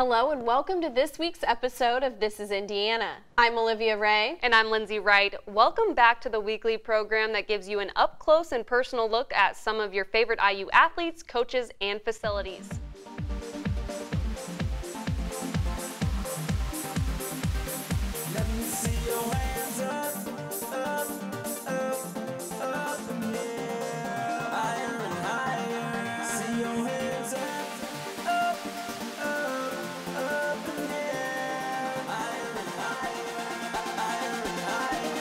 Hello and welcome to this week's episode of This is Indiana. I'm Olivia Ray. And I'm Lindsay Wright. Welcome back to the weekly program that gives you an up-close and personal look at some of your favorite IU athletes, coaches, and facilities. Let me see your hands up, in the air, higher and higher. See your hands up, in the air, higher and higher, higher and higher.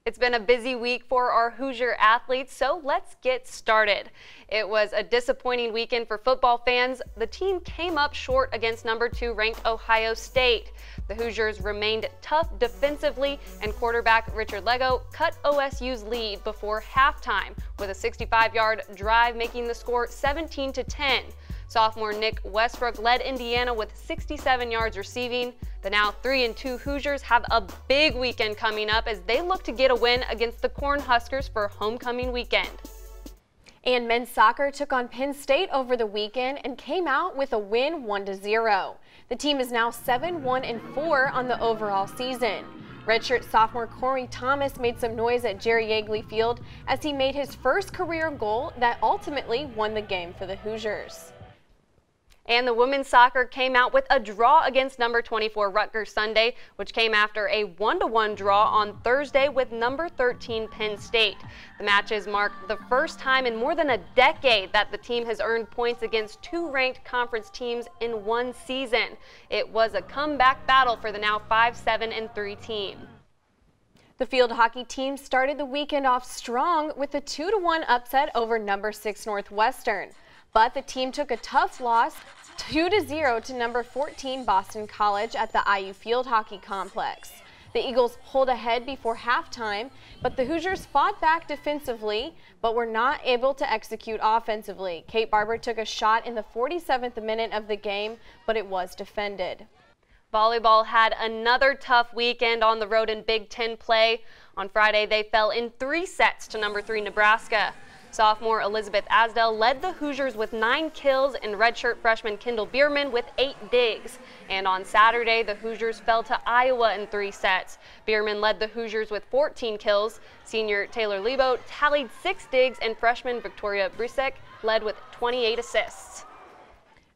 It's been a busy week for our Hoosier athletes, so let's get started. It was a disappointing weekend for football fans. The team came up short against number 2 ranked Ohio State. The Hoosiers remained tough defensively, and quarterback Richard Lego cut OSU's lead before halftime with a 65-yard drive, making the score 17-10. Sophomore Nick Westbrook led Indiana with 67 yards receiving. The now 3-2 Hoosiers have a big weekend coming up as they look to get a win against the Cornhuskers for homecoming weekend. And men's soccer took on Penn State over the weekend and came out with a win 1-0. The team is now 7-1-4 on the overall season. Redshirt sophomore Corey Thomas made some noise at Jerry Yeagley Field as he made his first career goal that ultimately won the game for the Hoosiers. And the women's soccer came out with a draw against number 24 Rutgers Sunday, which came after a 1-1 draw on Thursday with number 13 Penn State. The matches mark the first time in more than a decade that the team has earned points against 2 ranked conference teams in one season. It was a comeback battle for the now 5-7-3 team. The field hockey team started the weekend off strong with a 2-1 upset over number 6 Northwestern. But the team took a tough loss 2-0 to number 14 Boston College at the IU Field Hockey Complex. The Eagles pulled ahead before halftime, but the Hoosiers fought back defensively but were not able to execute offensively. Kate Barber took a shot in the 47th minute of the game, but it was defended. Volleyball had another tough weekend on the road in Big Ten play. On Friday, they fell in 3 sets to number 3 Nebraska. Sophomore Elizabeth Asdell led the Hoosiers with 9 kills and redshirt freshman Kendall Bierman with 8 digs. And on Saturday, the Hoosiers fell to Iowa in 3 sets. Bierman led the Hoosiers with 14 kills. Senior Taylor Lebo tallied 6 digs, and freshman Victoria Brisek led with 28 assists.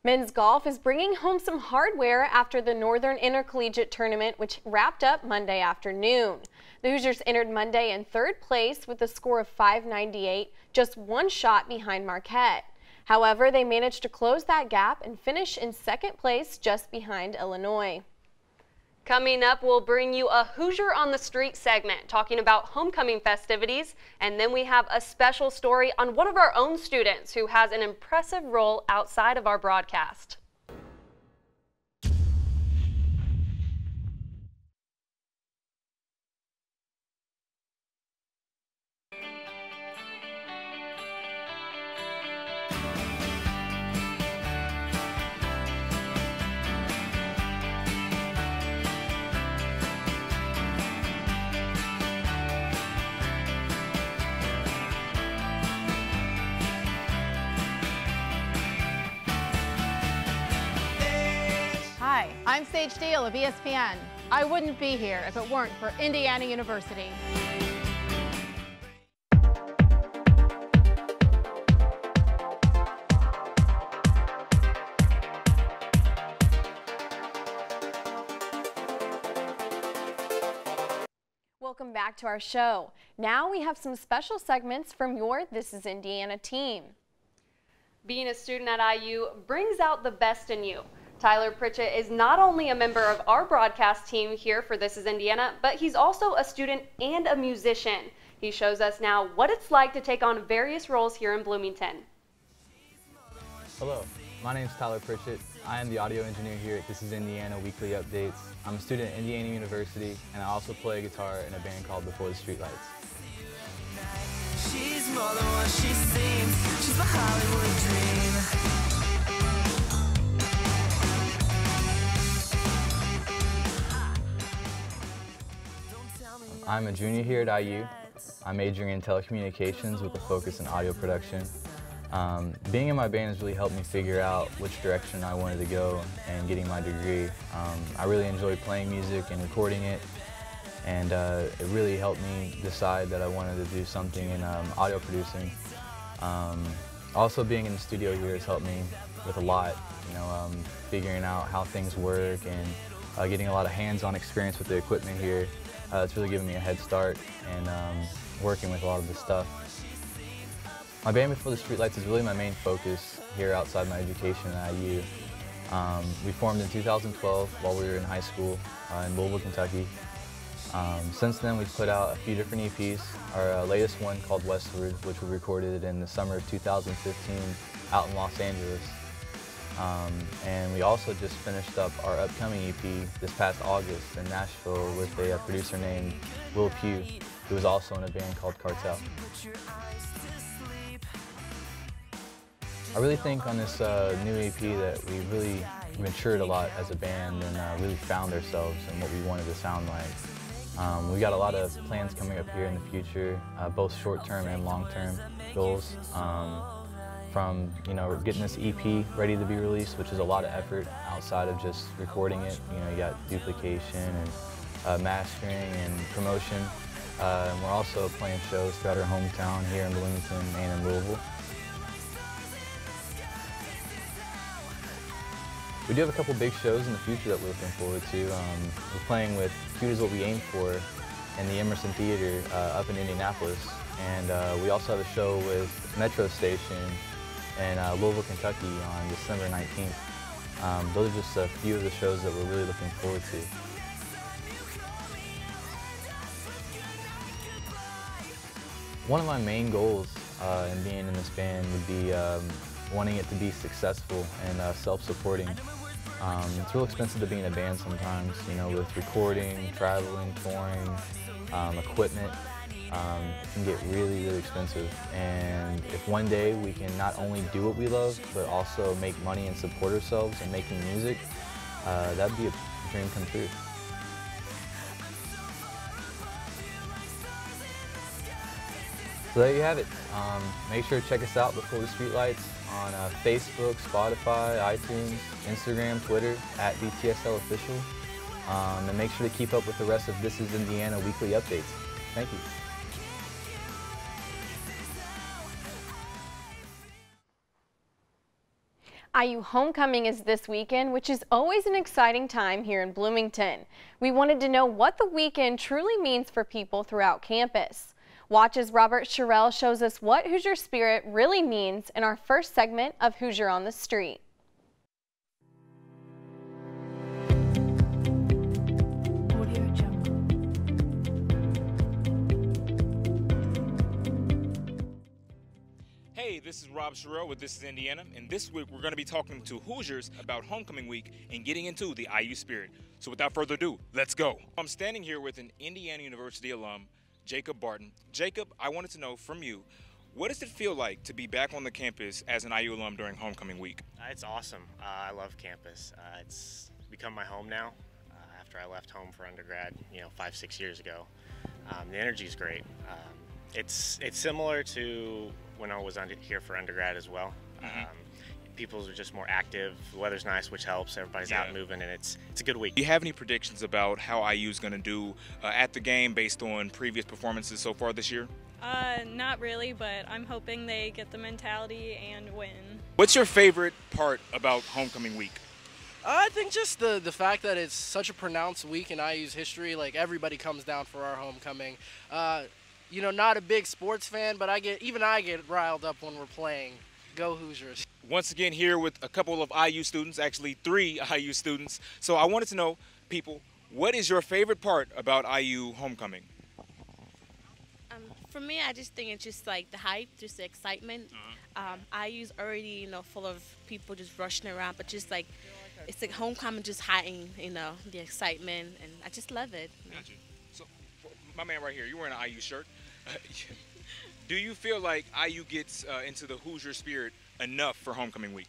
Men's golf is bringing home some hardware after the Northern Intercollegiate Tournament, which wrapped up Monday afternoon. The Hoosiers entered Monday in 3rd place with a score of 598, just 1 shot behind Marquette. However, they managed to close that gap and finish in 2nd place just behind Illinois. Coming up, we'll bring you a Hoosier on the Street segment talking about homecoming festivities, and then we have a special story on one of our own students who has an impressive role outside of our broadcast. Hi, I'm Sage Steele of ESPN. I wouldn't be here if it weren't for Indiana University. Welcome back to our show. Now we have some special segments from your This is Indiana team. Being a student at IU brings out the best in you. Tyler Pritchett is not only a member of our broadcast team here for This is Indiana, but he's also a student and a musician. He shows us now what it's like to take on various roles here in Bloomington. Hello, my name is Tyler Pritchett. I am the audio engineer here at This is Indiana Weekly Updates. I'm a student at Indiana University, and I also play guitar in a band called Before the Streetlights. She's more than what she seems. She's the Hollywood dream. I'm a junior here at IU. I'm majoring in telecommunications with a focus in audio production. Being in my band has really helped me figure out which direction I wanted to go and getting my degree. I really enjoyed playing music and recording it, and it really helped me decide that I wanted to do something in audio producing. Also being in the studio here has helped me with a lot, figuring out how things work and getting a lot of hands-on experience with the equipment here. It's really given me a head start and working with a lot of this stuff. My band Before the Streetlights is really my main focus here outside my education at IU. We formed in 2012 while we were in high school in Louisville, Kentucky. Since then we've put out a few different EPs. Our latest one called Westward, which we recorded in the summer of 2015 out in Los Angeles. And we also just finished up our upcoming EP this past August in Nashville with a producer named Will Pugh, who was also in a band called Cartel. I really think on this new EP that we really matured a lot as a band and really found ourselves and what we wanted to sound like. We got a lot of plans coming up here in the future, both short-term and long-term goals. From getting this EP ready to be released, which is a lot of effort outside of just recording it. You got duplication and mastering and promotion. And we're also playing shows throughout our hometown here in Bloomington and in Louisville. We do have a couple big shows in the future that we're looking forward to. We're playing with Cute Is What We Aim For in the Emerson Theater up in Indianapolis. And we also have a show with Metro Station in Louisville, Kentucky on December 19th. Those are just a few of the shows that we're really looking forward to. One of my main goals in being in this band would be wanting it to be successful and self-supporting. It's real expensive to be in a band sometimes, with recording, traveling, touring, equipment. It can get really, really expensive. And if one day we can not only do what we love, but also make money and support ourselves in making music, that'd be a dream come true. So there you have it. Make sure to check us out Before the Streetlights on Facebook, Spotify, iTunes, Instagram, Twitter, at BTSL Official. And make sure to keep up with the rest of This Is Indiana weekly updates. Thank you. IU Homecoming is this weekend, which is always an exciting time here in Bloomington. We wanted to know what the weekend truly means for people throughout campus. Watch as Robert Sherrill shows us what Hoosier Spirit really means in our first segment of Hoosier on the Street. Hey, this is Rob Sherrill with This Is Indiana, and this week we're going to be talking to Hoosiers about homecoming week and getting into the IU spirit. So without further ado, let's go. I'm standing here with an Indiana University alum, Jacob Barton. Jacob, I wanted to know from you, what does it feel like to be back on the campus as an IU alum during homecoming week? It's awesome. I love campus. It's become my home now after I left home for undergrad, 5-6 years ago. The energy is great. It's similar to when I was here for undergrad as well. People are just more active. The weather's nice, which helps. Everybody's out moving, and it's a good week. Do you have any predictions about how IU is going to do at the game based on previous performances so far this year? Not really, but I'm hoping they get the mentality and win. What's your favorite part about homecoming week? I think just the fact that it's such a pronounced week in IU's history. Like, everybody comes down for our homecoming. Not a big sports fan, but I get riled up when we're playing. Go Hoosiers. Once again here with a couple of IU students, actually 3 IU students. So I wanted to know, people, what is your favorite part about IU homecoming? For me, I just think it's just like the hype, just the excitement. IU's already, full of people just rushing around, but just like, it's like homecoming just heightened, the excitement, and I just love it. Gotcha. So, my man right here, you're wearing an IU shirt. Do you feel like IU gets into the Hoosier spirit enough for homecoming week?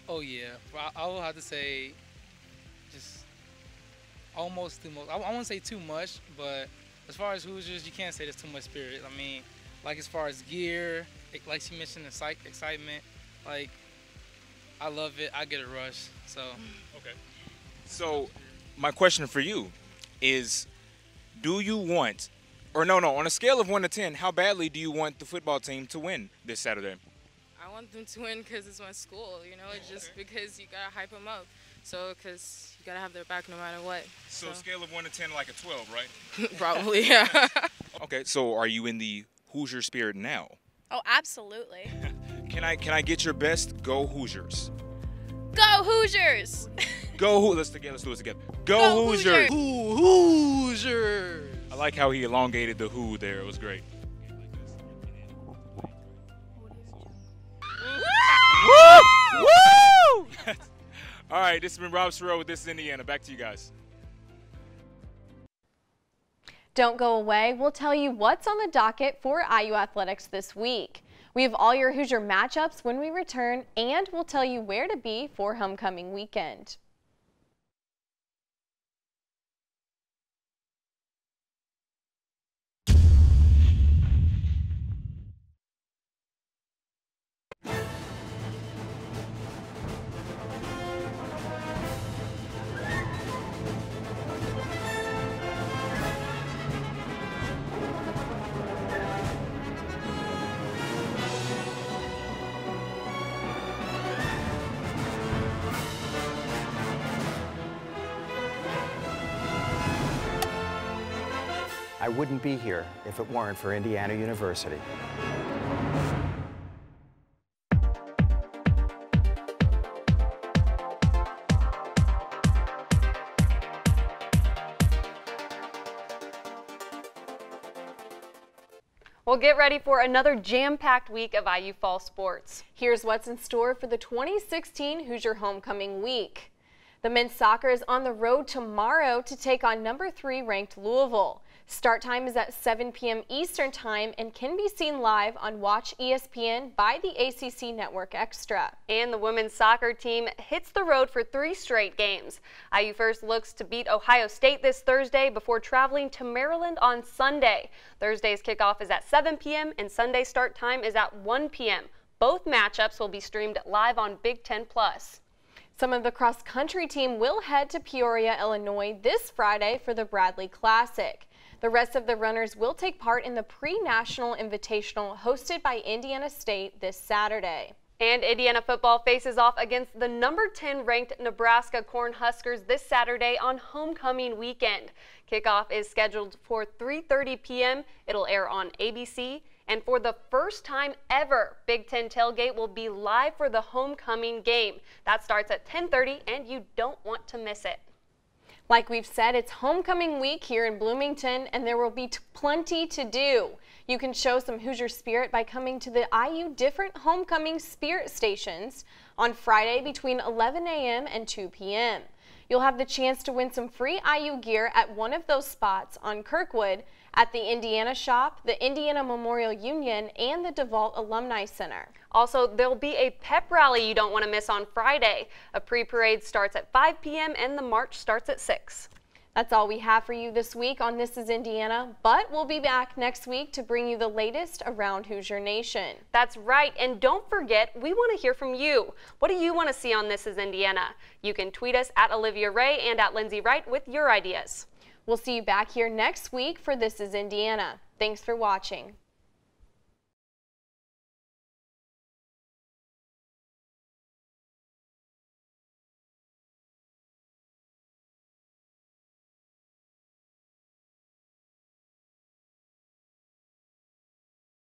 Oh yeah, I will have to say, just almost too much. I won't say too much, but as far as Hoosiers, you can't say there's too much spirit. I mean, like as far as gear, like she mentioned, the excitement, like I love it. I get a rush. So. Okay. So, my question for you is, do you want, or no, on a scale of 1 to 10, how badly do you want the football team to win this Saturday? I want them to win because it's my school, you know. It's just because you gotta hype them up. So, because you gotta have their back no matter what. So, scale of 1 to 10, like a 12, right? Probably, yeah. Okay, so are you in the Hoosier spirit now? Oh, absolutely. Can I get your best? Go Hoosiers. Go Hoosiers! Let's do it together. Go Hoosiers! Hoosiers! I like how he elongated the who there. It was great. Woo! Woo! All right, this has been Rob Sorrell with This is Indiana. Back to you guys. Don't go away. We'll tell you what's on the docket for IU Athletics this week. We have all your Hoosier matchups when we return, and we'll tell you where to be for homecoming weekend. I wouldn't be here if it weren't for Indiana University. Well, get ready for another jam-packed week of IU fall sports. Here's what's in store for the 2016 Hoosier Homecoming Week. The men's soccer is on the road tomorrow to take on number 3 ranked Louisville. Start time is at 7 p.m. Eastern Time and can be seen live on Watch ESPN by the ACC Network Extra. And the women's soccer team hits the road for 3 straight games. IU first looks to beat Ohio State this Thursday before traveling to Maryland on Sunday. Thursday's kickoff is at 7 p.m. and Sunday start time is at 1 p.m. Both matchups will be streamed live on Big Ten Plus. Some of the cross-country team will head to Peoria, Illinois this Friday for the Bradley Classic. The rest of the runners will take part in the pre-national invitational hosted by Indiana State this Saturday. And Indiana football faces off against the number 10 ranked Nebraska Cornhuskers this Saturday on homecoming weekend. Kickoff is scheduled for 3:30 p.m. It'll air on ABC. And for the first time ever, Big Ten Tailgate will be live for the homecoming game. That starts at 10:30 and you don't want to miss it. Like we've said, it's homecoming week here in Bloomington, and there will be plenty to do. You can show some Hoosier spirit by coming to the IU different homecoming spirit stations on Friday between 11 a.m. and 2 p.m. You'll have the chance to win some free IU gear at one of those spots on Kirkwood, at the Indiana Shop, the Indiana Memorial Union, and the DeVault Alumni Center. Also, there'll be a pep rally you don't want to miss on Friday. A pre-parade starts at 5 p.m. and the march starts at 6. That's all we have for you this week on This is Indiana, but we'll be back next week to bring you the latest around Hoosier Nation. That's right, and don't forget, we want to hear from you. What do you want to see on This is Indiana? You can tweet us at Olivia Ray and at Lindsay Wright with your ideas. We'll see you back here next week for This is Indiana. Thanks for watching.